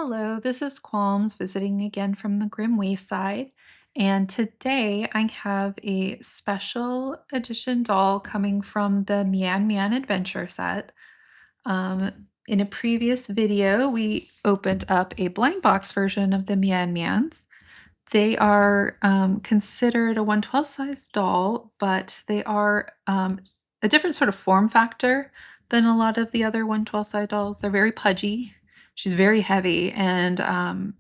Hello, this is Qyalms visiting again from the Grim Wayside. And today I have a special edition doll coming from the Mianmian adventure set. In a previous video, we opened up a blind box version of the Mianmians. They are considered a 1/12 size doll, but they are a different sort of form factor than a lot of the other 1/12 size dolls. They're very pudgy. She's very heavy, and I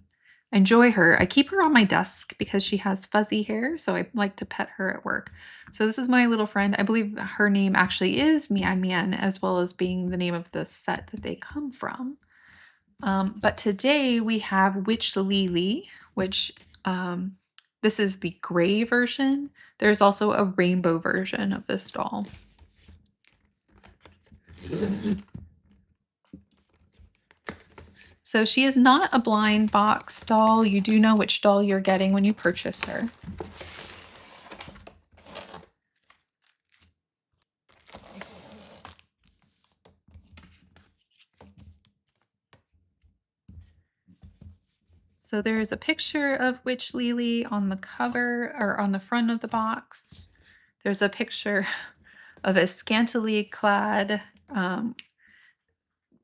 enjoy her. I keep her on my desk because she has fuzzy hair, so I like to pet her at work. So this is my little friend. I believe her name actually is Mianmian, as well as being the name of the set that they come from. But today we have Witchy LiLi, which um, this is the gray version. There's also a rainbow version of this doll. So she is not a blind box doll. You do know which doll you're getting when you purchase her. So there is a picture of Witch LiLi on the cover or on the front of the box. There's a picture of a scantily clad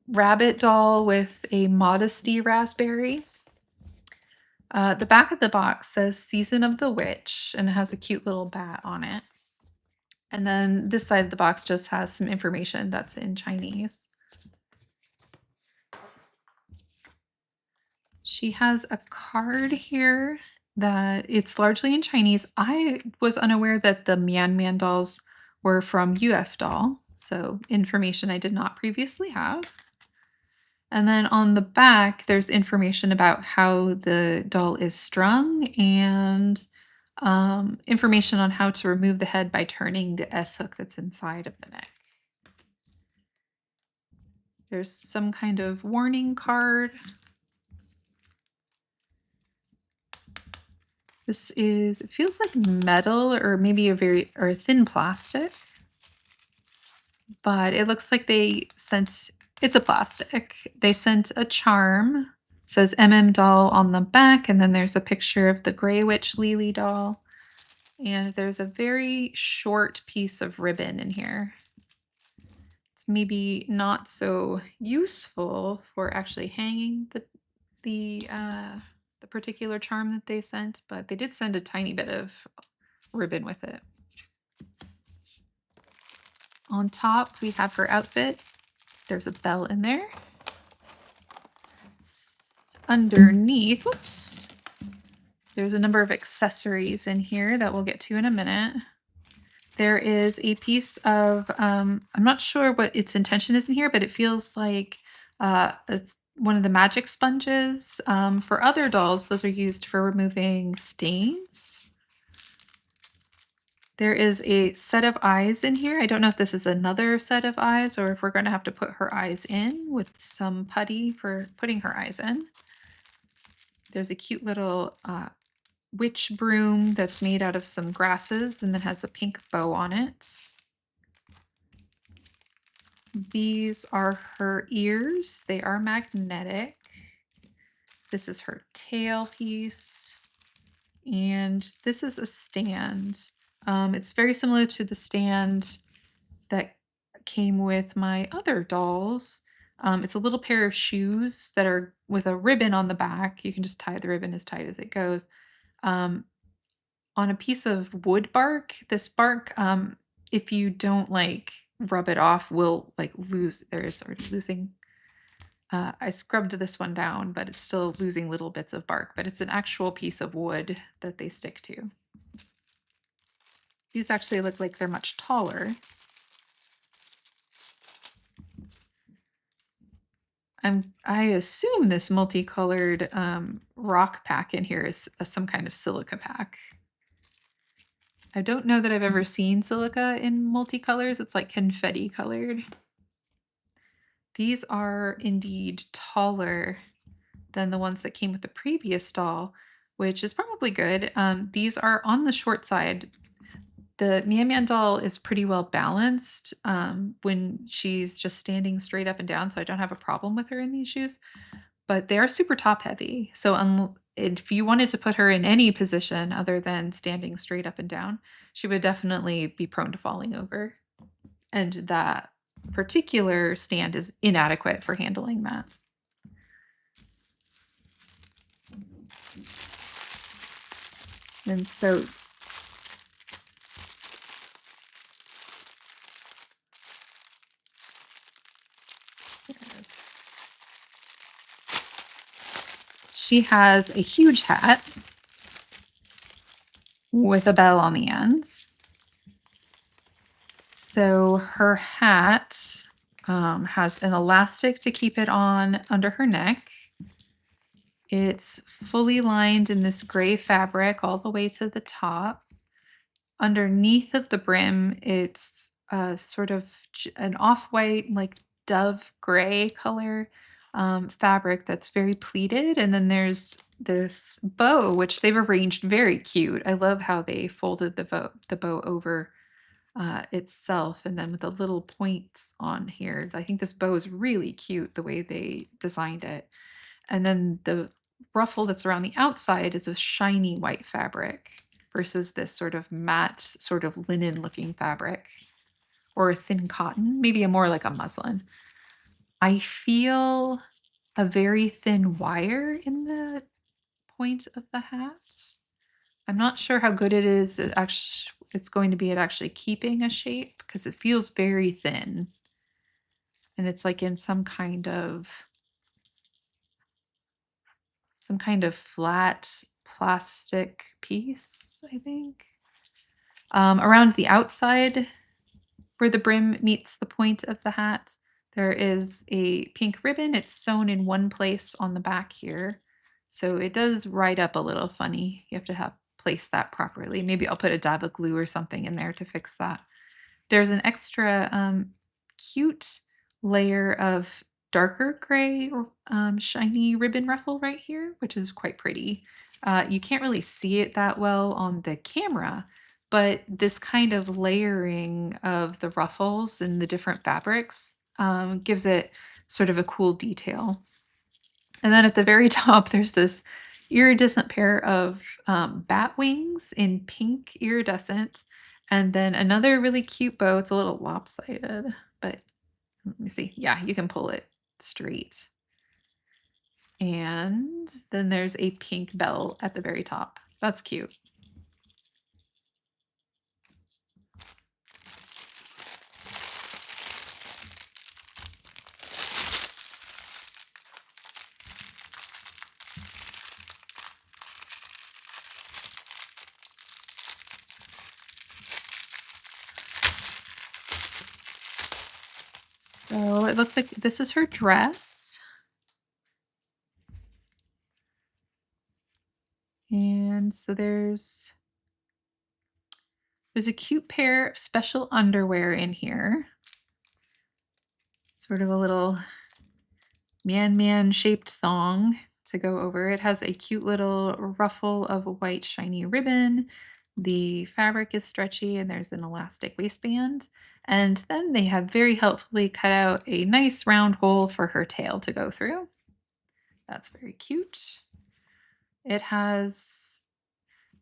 rabbit doll with a modesty raspberry. The back of the box says Season of the Witch and it has a cute little bat on it. And then this side of the box just has some information that's in Chinese. She has a card here that it's largely in Chinese. I was unaware that the Mianmian dolls were from UF Doll, so information I did not previously have. And then on the back, there's information about how the doll is strung and information on how to remove the head by turning the S hook that's inside of the neck. There's some kind of warning card. It feels like metal or maybe a thin plastic. But it looks like it's a plastic. They sent a charm. It says MM doll on the back, and then there's a picture of the Gray Witch LiLi doll. And there's a very short piece of ribbon in here. It's maybe not so useful for actually hanging the particular charm that they sent, but they did send a tiny bit of ribbon with it. On top, we have her outfit. There's a bell in there. Underneath, whoops, there's a number of accessories in here that we'll get to in a minute. There is a piece of, I'm not sure what its intention is in here, but it feels like it's one of the magic sponges. For other dolls, those are used for removing stains. There is a set of eyes in here. I don't know if this is another set of eyes or if we're going to have to put her eyes in with some putty for putting her eyes in. There's a cute little witch broom that's made out of some grasses and then has a pink bow on it. These are her ears. They are magnetic. This is her tail piece. And this is a stand. It's very similar to the stand that came with my other dolls. It's a little pair of shoes that are with a ribbon on the back. You can just tie the ribbon as tight as it goes. On a piece of wood bark. This bark, if you don't like rub it off, will like lose. There is already losing. I scrubbed this one down, but it's still losing little bits of bark. But it's an actual piece of wood that they stick to. These actually look like they're much taller. I assume this multicolored rock pack in here is some kind of silica pack. I don't know that I've ever seen silica in multicolors. It's like confetti colored. These are indeed taller than the ones that came with the previous doll, which is probably good. These are on the short side. The Mianmian doll is pretty well balanced when she's just standing straight up and down, so I don't have a problem with her in these shoes. but they are super top heavy. So if you wanted to put her in any position other than standing straight up and down, she would definitely be prone to falling over. And that particular stand is inadequate for handling that. And so she has a huge hat with a bell on the ends. So her hat has an elastic to keep it on under her neck. It's fully lined in this gray fabric all the way to the top. Underneath of the brim, it's sort of an off-white, like dove gray color fabric that's very pleated. And then there's this bow, which they've arranged very cute. I love how they folded the bow over itself and then with the little points on here. I think this bow is really cute the way they designed it. And then the ruffle that's around the outside is a shiny white fabric versus this sort of matte, sort of linen looking fabric or thin cotton, maybe a more like a muslin. I feel a very thin wire in the point of the hat. I'm not sure how good it is. It's going to be at actually keeping a shape because it feels very thin. And it's like in some kind of flat plastic piece, I think. Around the outside, where the brim meets the point of the hat, there is a pink ribbon. It's sewn in one place on the back here. So it does ride up a little funny. You have to place that properly. Maybe I'll put a dab of glue or something in there to fix that. There's an extra cute layer of darker gray shiny ribbon ruffle right here, which is quite pretty. You can't really see it that well on the camera, but this kind of layering of the ruffles and the different fabrics gives it sort of a cool detail. And then at the very top, there's this iridescent pair of bat wings in pink iridescent. And then another really cute bow. It's a little lopsided, but let me see. Yeah, you can pull it straight. And then there's a pink bell at the very top. That's cute. So it looks like this is her dress. And so there's a cute pair of special underwear in here. Sort of a little Mianmian shaped thong to go over. It has a cute little ruffle of white shiny ribbon. The fabric is stretchy and there's an elastic waistband. And then they have very helpfully cut out a nice round hole for her tail to go through. That's very cute. It has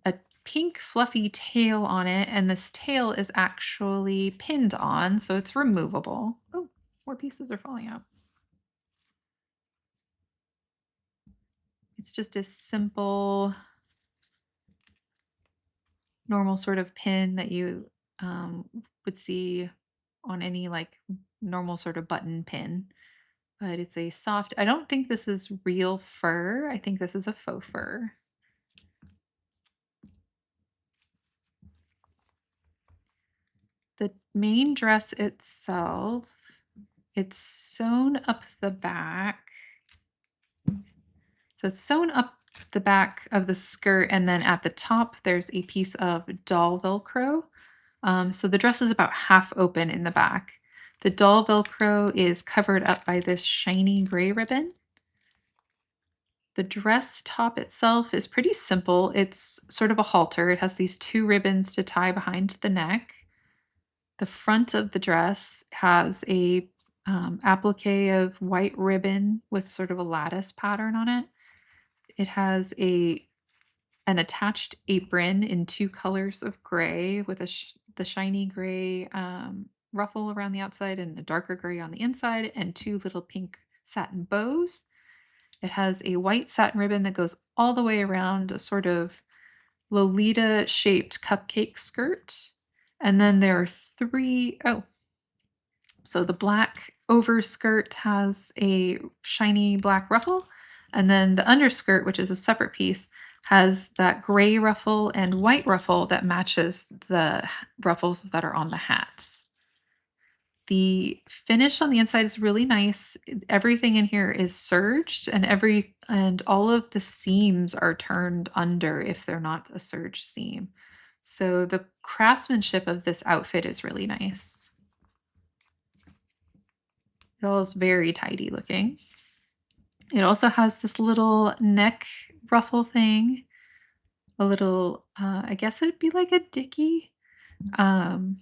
a pink fluffy tail on it, and this tail is actually pinned on, so it's removable. Oh, more pieces are falling out. It's just a simple, normal sort of pin that you would see on any like normal sort of button pin. But it's a soft, I don't think this is real fur. I think this is a faux fur. The main dress itself, it's sewn up the back. So it's sewn up the back of the skirt, and then at the top, there's a piece of doll Velcro. So the dress is about half open in the back. The doll Velcro is covered up by this shiny gray ribbon. The dress top itself is pretty simple. It's sort of a halter. It has these two ribbons to tie behind the neck. The front of the dress has a applique of white ribbon with sort of a lattice pattern on it. It has an attached apron in two colors of gray with the shiny gray ruffle around the outside and a darker gray on the inside, and two little pink satin bows. It has a white satin ribbon that goes all the way around a sort of Lolita shaped cupcake skirt. And then there are so the black overskirt has a shiny black ruffle. And then the underskirt, which is a separate piece, has that gray ruffle and white ruffle that matches the ruffles that are on the hats. The finish on the inside is really nice. Everything in here is serged and all of the seams are turned under if they're not a serged seam. So the craftsmanship of this outfit is really nice. It all is very tidy looking. It also has this little neck ruffle thing, a little, I guess it'd be like a dicky. Um,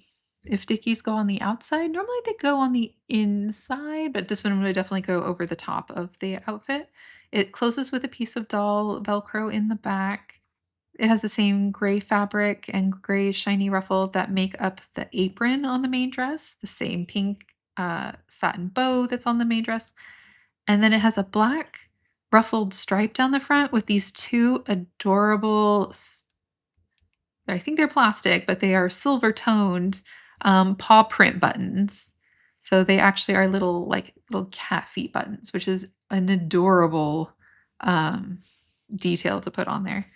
if dickies go on the outside, normally they go on the inside, but this one would definitely go over the top of the outfit. It closes with a piece of doll Velcro in the back. It has the same gray fabric and gray shiny ruffle that make up the apron on the main dress, the same pink satin bow that's on the main dress. And then it has a black ruffled stripe down the front with these two adorable, I think they're plastic, but they are silver toned paw print buttons. So they actually are little cat feet buttons, which is an adorable um, detail to put on there.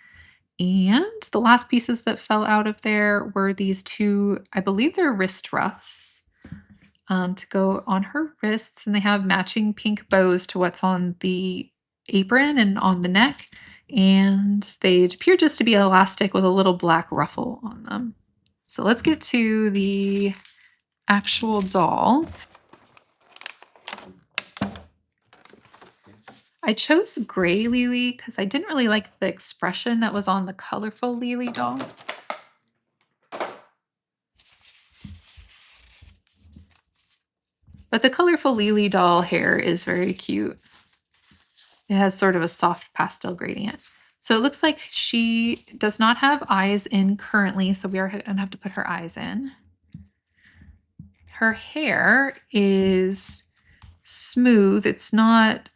And the last pieces that fell out of there were these two, I believe they're wrist ruffs to go on her wrists. And they have matching pink bows to what's on the apron and on the neck. And they appear just to be elastic with a little black ruffle on them. So let's get to the actual doll. I chose gray LiLi because I didn't really like the expression that was on the colorful LiLi doll. But the colorful LiLi doll hair is very cute. It has sort of a soft pastel gradient. So it looks like she does not have eyes in currently, so we are going to have to put her eyes in. Her hair is smooth. It's not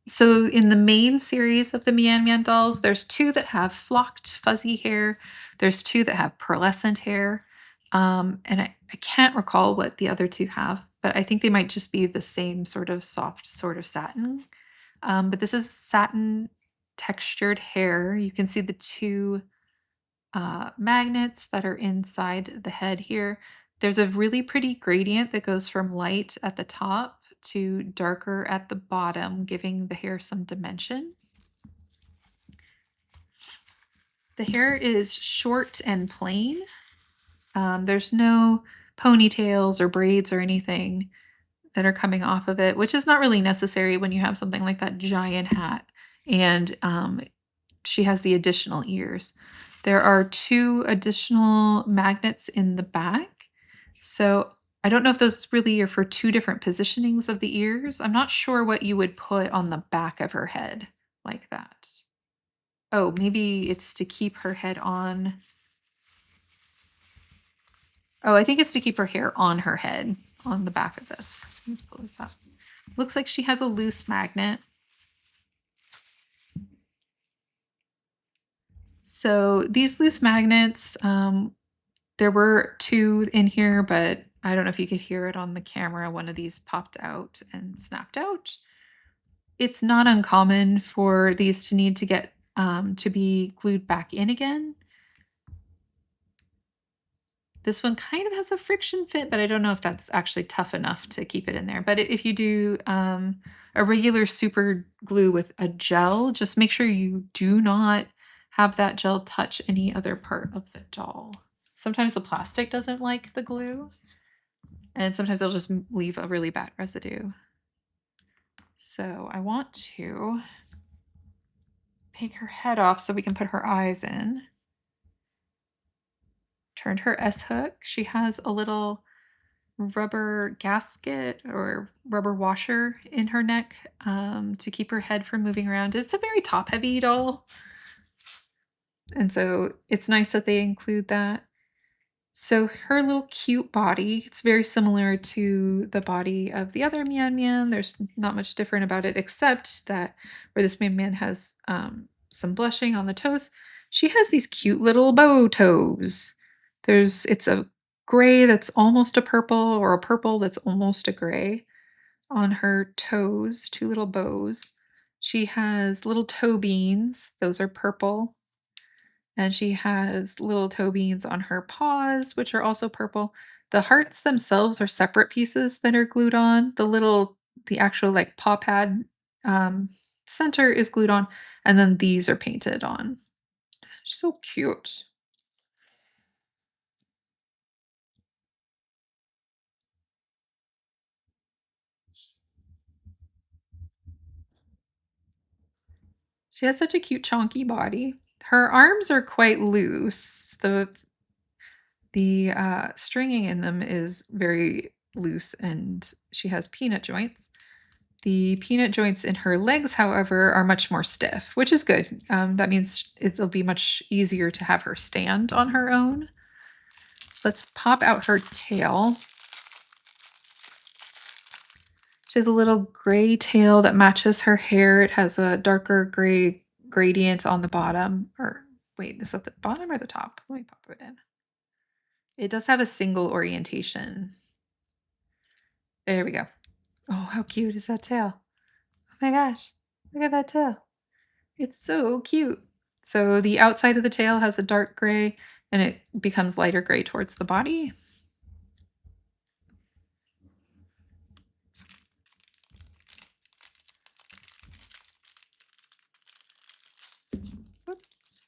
so in the main series of the Mianmian dolls, there's two that have flocked fuzzy hair. There's two that have pearlescent hair. And I can't recall what the other two have, but I think they might just be the same sort of soft sort of satin. But this is satin textured hair. You can see the two magnets that are inside the head here. There's a really pretty gradient that goes from light at the top to darker at the bottom, giving the hair some dimension. The hair is short and plain. There's no ponytails or braids or anything that are coming off of it, which is not really necessary when you have something like that giant hat. And she has the additional ears. There are two additional magnets in the back. So I don't know if those really are for two different positionings of the ears. I'm not sure what you would put on the back of her head like that. Oh, maybe it's to keep her head on. Oh, I think it's to keep her hair on her head on the back of this. Let's pull this up. Looks like she has a loose magnet. So these loose magnets, there were two in here, but I don't know if you could hear it on the camera. One of these popped out and snapped out. It's not uncommon for these to need to get to be glued back in again. This one kind of has a friction fit, but I don't know if that's actually tough enough to keep it in there. But if you do a regular super glue with a gel, just make sure you do not have that gel touch any other part of the doll. Sometimes the plastic doesn't like the glue, and sometimes it'll just leave a really bad residue. So I want to take her head off so we can put her eyes in. Turned her S hook. She has a little rubber gasket or rubber washer in her neck to keep her head from moving around. It's a very top heavy doll. And so it's nice that they include that. So her little cute body, it's very similar to the body of the other Mianmian. There's not much different about it except that where this Mianmian has some blushing on the toes, she has these cute little bow toes. It's a gray that's almost a purple or a purple that's almost a gray on her toes, two little bows. She has little toe beans. Those are purple, and she has little toe beans on her paws, which are also purple. The hearts themselves are separate pieces that are glued on. The actual like paw pad um, center is glued on, and then these are painted on. So cute. She has such a cute chonky body. Her arms are quite loose. The stringing in them is very loose, and she has peanut joints. The peanut joints in her legs, however, are much more stiff, which is good. That means it'll be much easier to have her stand on her own. Let's pop out her tail. She has a little gray tail that matches her hair. It has a darker gray gradient on the bottom. Or wait, is that the bottom or the top? Let me pop it in. It does have a single orientation. There we go. Oh, how cute is that tail? Oh my gosh, look at that tail. It's so cute. So the outside of the tail has a dark gray and it becomes lighter gray towards the body. Whoops.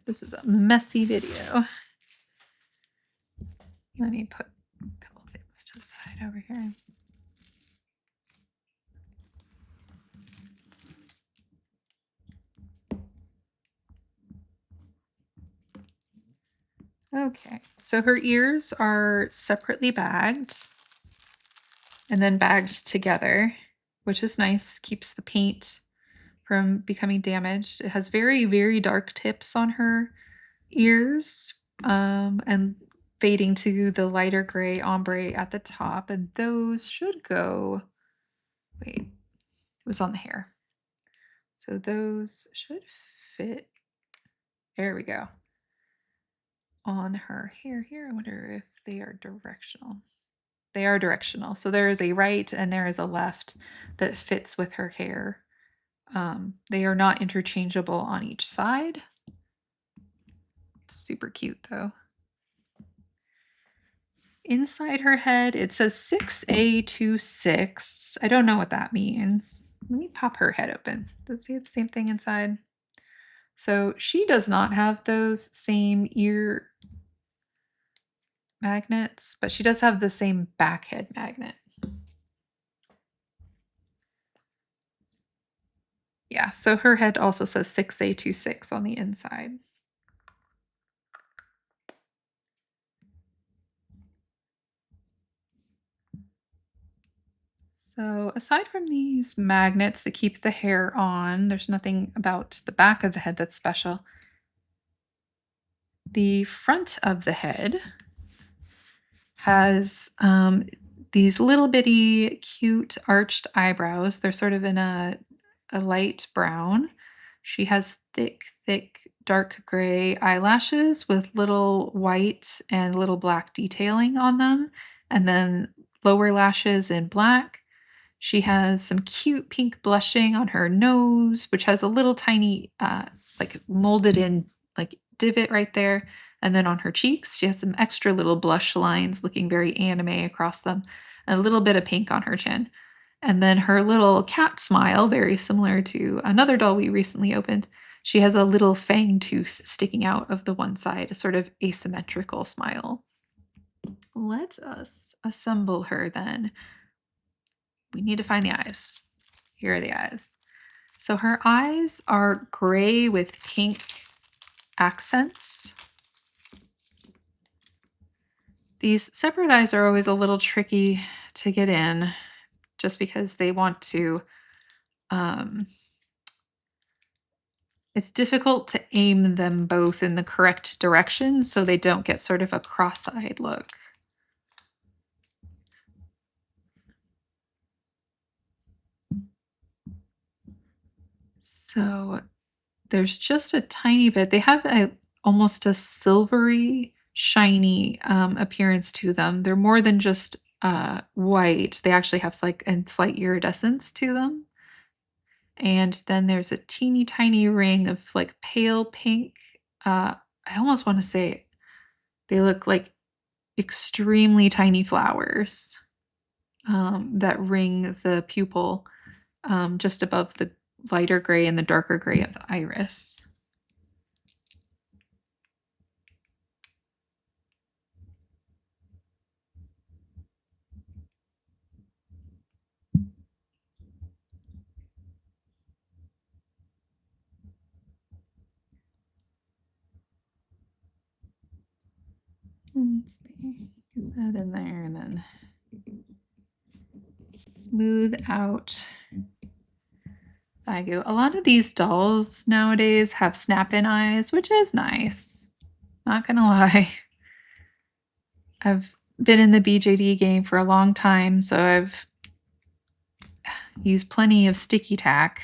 This is a messy video. Let me put a couple things to the side over here. Okay, so her ears are separately bagged and then bagged together, which is nice, keeps the paint from becoming damaged. It has very, very dark tips on her ears and fading to the lighter gray ombre at the top. And those should go, wait, it was on the hair. So those should fit. There we go. On her hair here. I wonder if they are directional. They are directional. So there is a right and there is a left that fits with her hair. They are not interchangeable on each side. It's super cute though. Inside her head, it says 6A26. I don't know what that means. Let me pop her head open. Does she have the same thing inside? So she does not have those same ear magnets, but she does have the same back head magnet. Yeah, so her head also says 6A26 on the inside. So aside from these magnets that keep the hair on, there's nothing about the back of the head that's special. The front of the head has these little bitty cute arched eyebrows. They're sort of in a light brown. She has thick, dark gray eyelashes with little white and little black detailing on them, and then lower lashes in black. She has some cute pink blushing on her nose, which has a little tiny, like molded in, like divot right there. And then on her cheeks, she has some extra little blush lines looking very anime across them, and a little bit of pink on her chin. And then her little cat smile, very similar to another doll we recently opened. She has a little fang tooth sticking out of the one side, a sort of asymmetrical smile. Let us assemble her then. We need to find the eyes. Here are the eyes. So her eyes are gray with pink accents. These separate eyes are always a little tricky to get in just because they want to, um, it's difficult to aim them both in the correct direction so they don't get sort of a cross-eyed look. So there's just a tiny bit. They have almost a silvery, shiny appearance to them. They're more than just white. They actually have like a slight iridescence to them. And then there's a teeny tiny ring of like pale pink. I almost want to say they look like extremely tiny flowers that ring the pupil just above the lighter gray and the darker gray of the iris. Let's see. Get that in there and then smooth out Myuu. A lot of these dolls nowadays have snap-in eyes, which is nice. Not gonna lie. I've been in the BJD game for a long time, so I've used plenty of sticky tack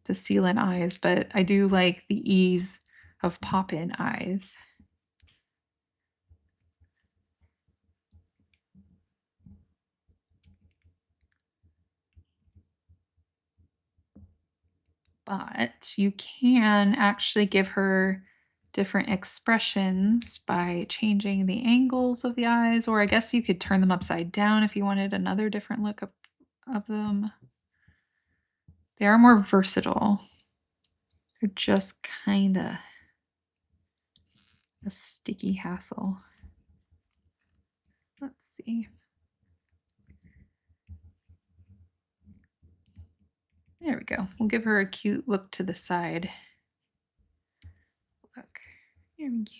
to seal in eyes, but I do like the ease of pop-in eyes. But you can actually give her different expressions by changing the angles of the eyes, or I guess you could turn them upside down if you wanted another different look of them. They are more versatile. They're just kind of a sticky hassle. Let's see. There we go. We'll give her a cute look to the side. Look. Here we go.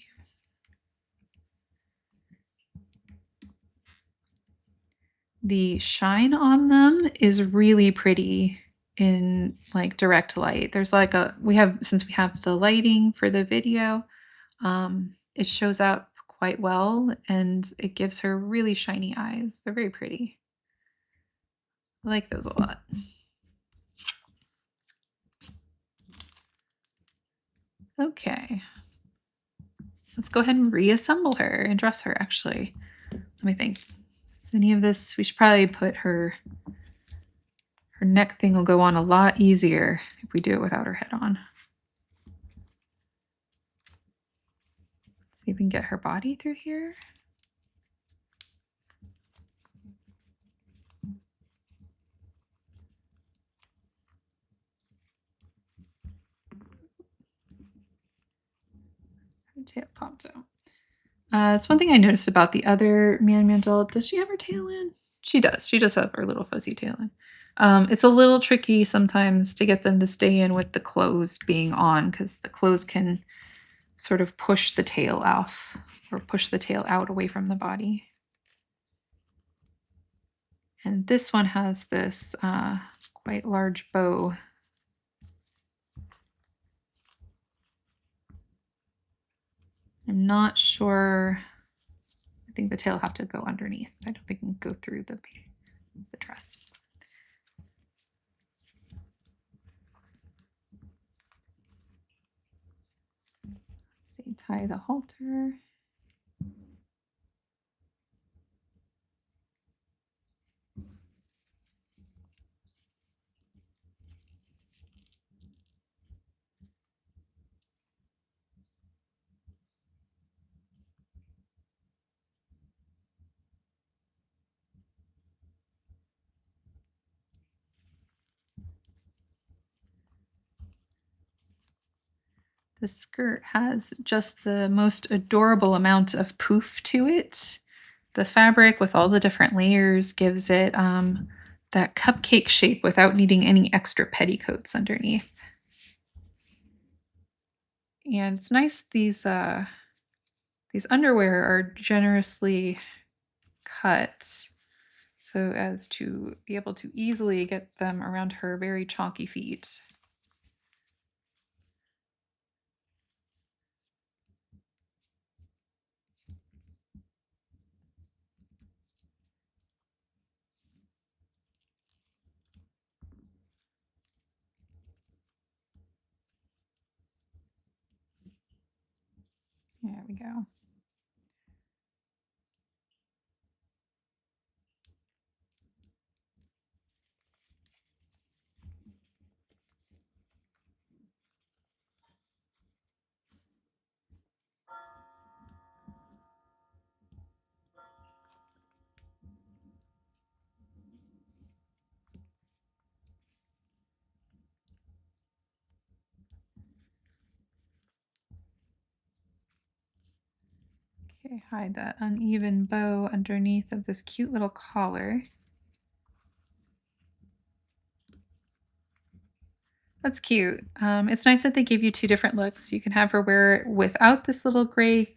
The shine on them is really pretty in like direct light. There's like since we have the lighting for the video, it shows up quite well and it gives her really shiny eyes. They're very pretty. I like those a lot. Okay. Let's go ahead and reassemble her and dress her actually. Let me think. Is any of this, we should probably put her neck thing will go on a lot easier if we do it without her head on. Let's see if we can get her body through here. Her tail popped out. It's one thing I noticed about the other Mianmian doll. Does she have her tail in? She does. She does have her little fuzzy tail in. It's a little tricky sometimes to get them to stay in with the clothes being on because the clothes can sort of push the tail off or push the tail out away from the body. And this one has this quite large bow. I'm not sure. I think the tail will have to go underneath. I don't think it can go through the dress. Let's see, tie the halter. The skirt has just the most adorable amount of poof to it. The fabric with all the different layers gives it that cupcake shape without needing any extra petticoats underneath. And it's nice, these These underwear are generously cut so as to be able to easily get them around her very chalky feet. There we go. Okay, hide that uneven bow underneath of this cute little collar. That's cute. It's nice that they give you two different looks. You can have her wear it without this little gray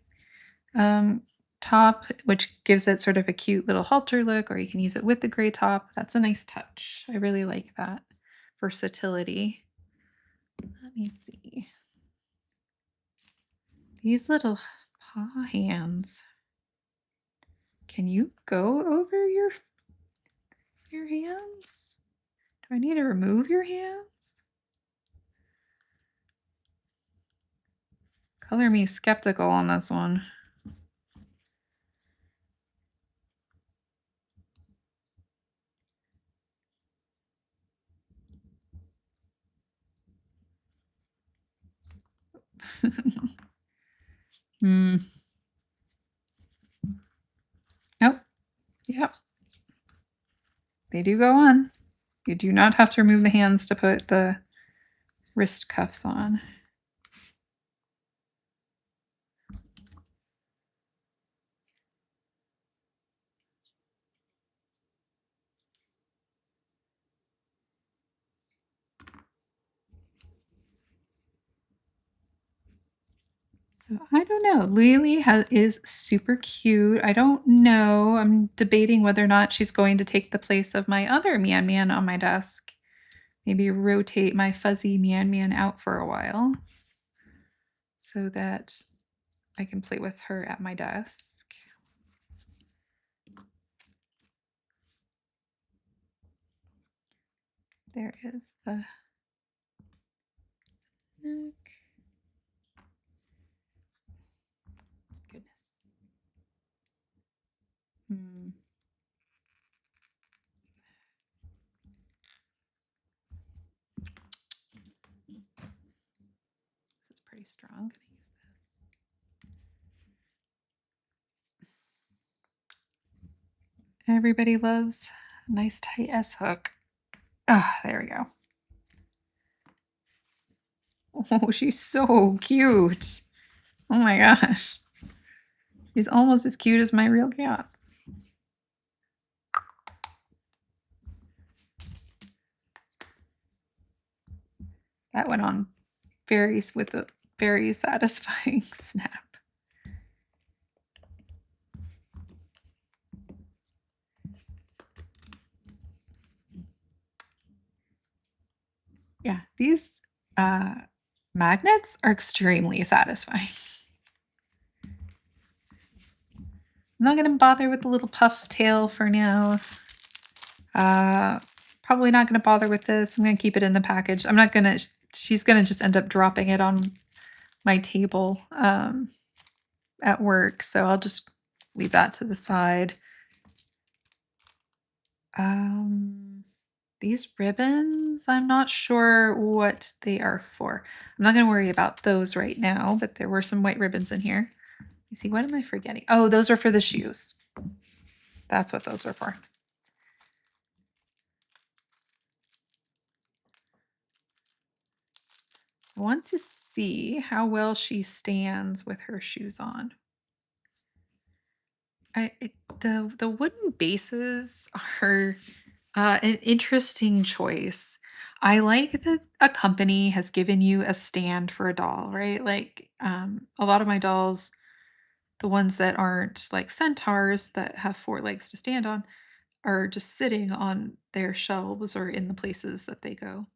um, top, which gives it sort of a cute little halter look, or you can use it with the gray top. That's a nice touch. I really like that versatility. Let me see. These little paw hands. Can you go over your hands? Do I need to remove your hands? Color me skeptical on this one. Hmm. Oh, yep. They do go on. You do not have to remove the hands to put the wrist cuffs on. So I don't know. Lily is super cute. I don't know. I'm debating whether or not she's going to take the place of my other Mianmian on my desk. Maybe rotate my fuzzy Mianmian out for a while so that I can play with her at my desk. There is the neck. Goodness. Hmm. This is pretty strong. I'm gonna use this. Everybody loves a nice tight S hook. Ah, there we go. Oh, she's so cute. Oh my gosh. She's almost as cute as my real cats. That went on with a very satisfying snap. Yeah, these magnets are extremely satisfying. I'm not going to bother with the little puff tail for now. Probably not going to bother with this. I'm going to keep it in the package. I'm not going to, she's going to just end up dropping it on my table at work. So I'll just leave that to the side. These ribbons, I'm not sure what they are for. I'm not going to worry about those right now, but there were some white ribbons in here. You see, what am I forgetting? Oh, those are for the shoes. That's what those are for. I want to see how well she stands with her shoes on. The wooden bases are an interesting choice. I like that a company has given you a stand for a doll, right? Like a lot of my dolls The ones that aren't like centaurs that have four legs to stand on are just sitting on their shelves or in the places that they go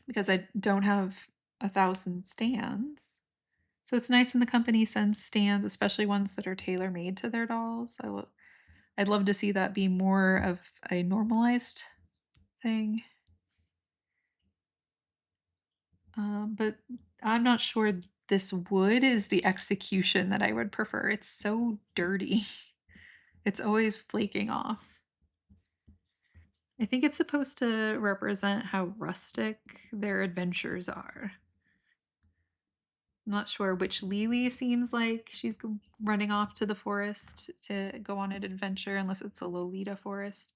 because I don't have 1,000 stands. So it's nice when the company sends stands, especially ones that are tailor made to their dolls. I'd love to see that be more of a normalized thing. But I'm not sure this wood is the execution that I would prefer. It's so dirty. It's always flaking off. I think it's supposed to represent how rustic their adventures are. I'm not sure which Lily seems like she's running off to the forest to go on an adventure, unless it's a Lolita forest.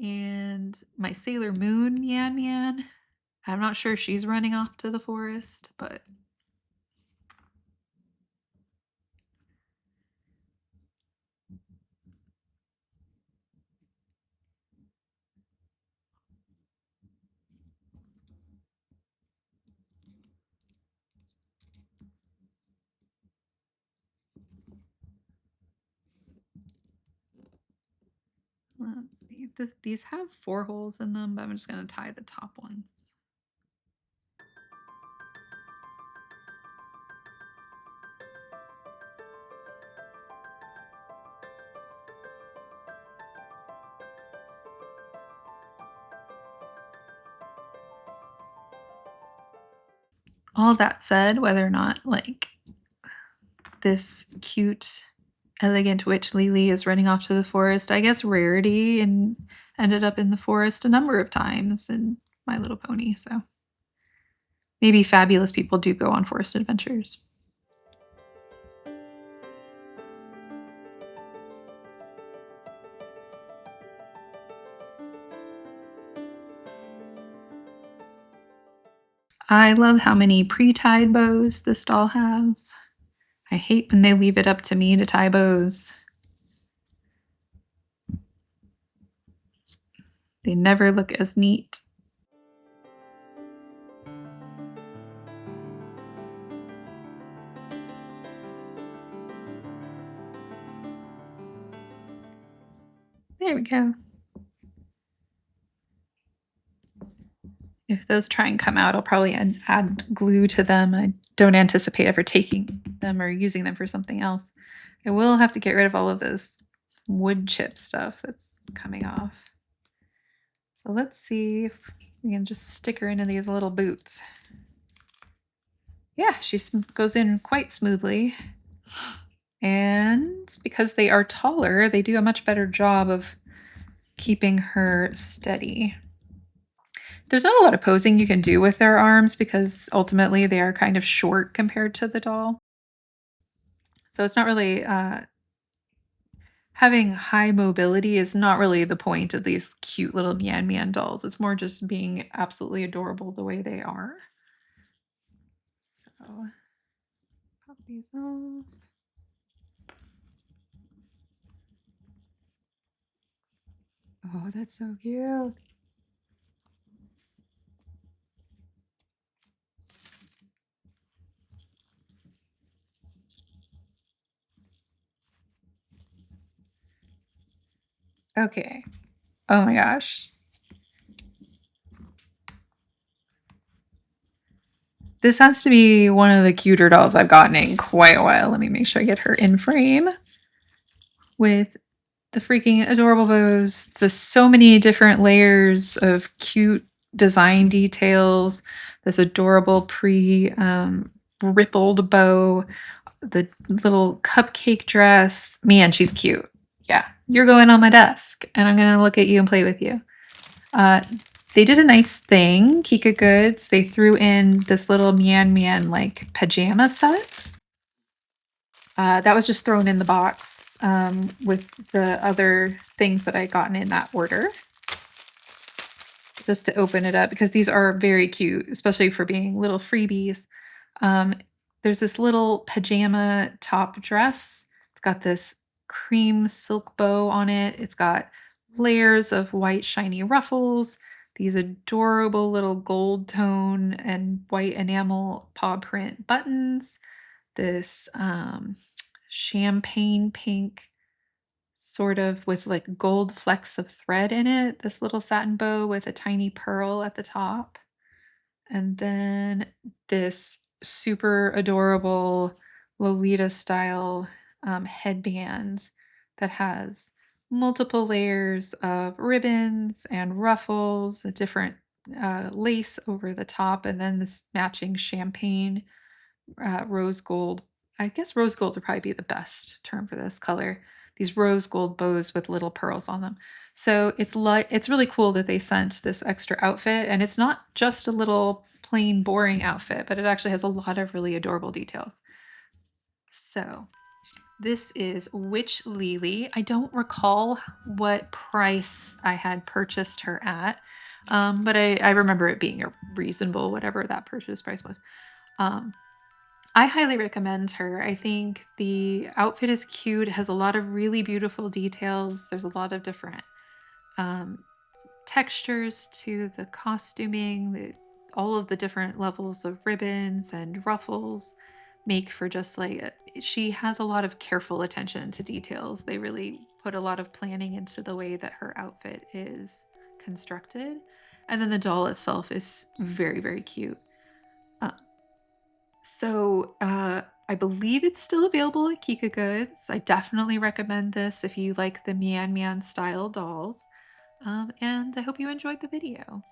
And my Sailor Moon Mianmian, I'm not sure she's running off to the forest, but let's see. These have 4 holes in them, but I'm just going to tie the top ones. All that said, whether or not like this cute, elegant witch Lily is running off to the forest, I guess Rarity and ended up in the forest a number of times in My Little Pony. So maybe fabulous people do go on forest adventures. I love how many pre-tied bows this doll has. I hate when they leave it up to me to tie bows. They never look as neat. There we go. If those try and come out, I'll probably add glue to them. I don't anticipate ever taking them or using them for something else. I will have to get rid of all of this wood chip stuff that's coming off. So let's see if we can just stick her into these little boots. Yeah, she goes in quite smoothly. And because they are taller, they do a much better job of keeping her steady. There's not a lot of posing you can do with their arms because ultimately they are kind of short compared to the doll. So it's not really having high mobility is not really the point of these cute little Mianmian dolls. It's more just being absolutely adorable the way they are. So pop these off. Oh, that's so cute. Okay. Oh my gosh. This has to be one of the cuter dolls I've gotten in quite a while. Let me make sure I get her in frame with the freaking adorable bows. There's so many different layers of cute design details. This adorable rippled bow, the little cupcake dress. Man, she's cute. Yeah, you're going on my desk, and I'm gonna look at you and play with you. Uh, they did a nice thing, Kikagoods. They threw in this little Mianmian like pajama set. That was just thrown in the box with the other things that I gotten in that order. Just to open it up because these are very cute, especially for being little freebies. Um, there's this little pajama top dress. It's got this cream silk bow on it. It's got layers of white shiny ruffles, these adorable little gold tone and white enamel paw print buttons. this champagne pink, sort of with like gold flecks of thread in it, this little satin bow with a tiny pearl at the top. And then this super adorable Lolita style headband that has multiple layers of ribbons and ruffles, a different lace over the top, and then this matching champagne rose gold. I guess rose gold would probably be the best term for this color. These rose gold bows with little pearls on them. So it's really cool that they sent this extra outfit, and it's not just a little plain boring outfit, but it actually has a lot of really adorable details. So this is Witch LiLi. I don't recall what price I had purchased her at, but I remember it being a reasonable whatever that purchase price was. Um, I highly recommend her. I think the outfit is cute, it has a lot of really beautiful details. There's a lot of different um, textures to the costuming. All of the different levels of ribbons and ruffles make for just like she has a lot of careful attention to details. They really put a lot of planning into the way that her outfit is constructed. And then the doll itself is very, very cute. Uh, I believe it's still available at Kikagoods. I definitely recommend this if you like the Mianmian style dolls. And I hope you enjoyed the video.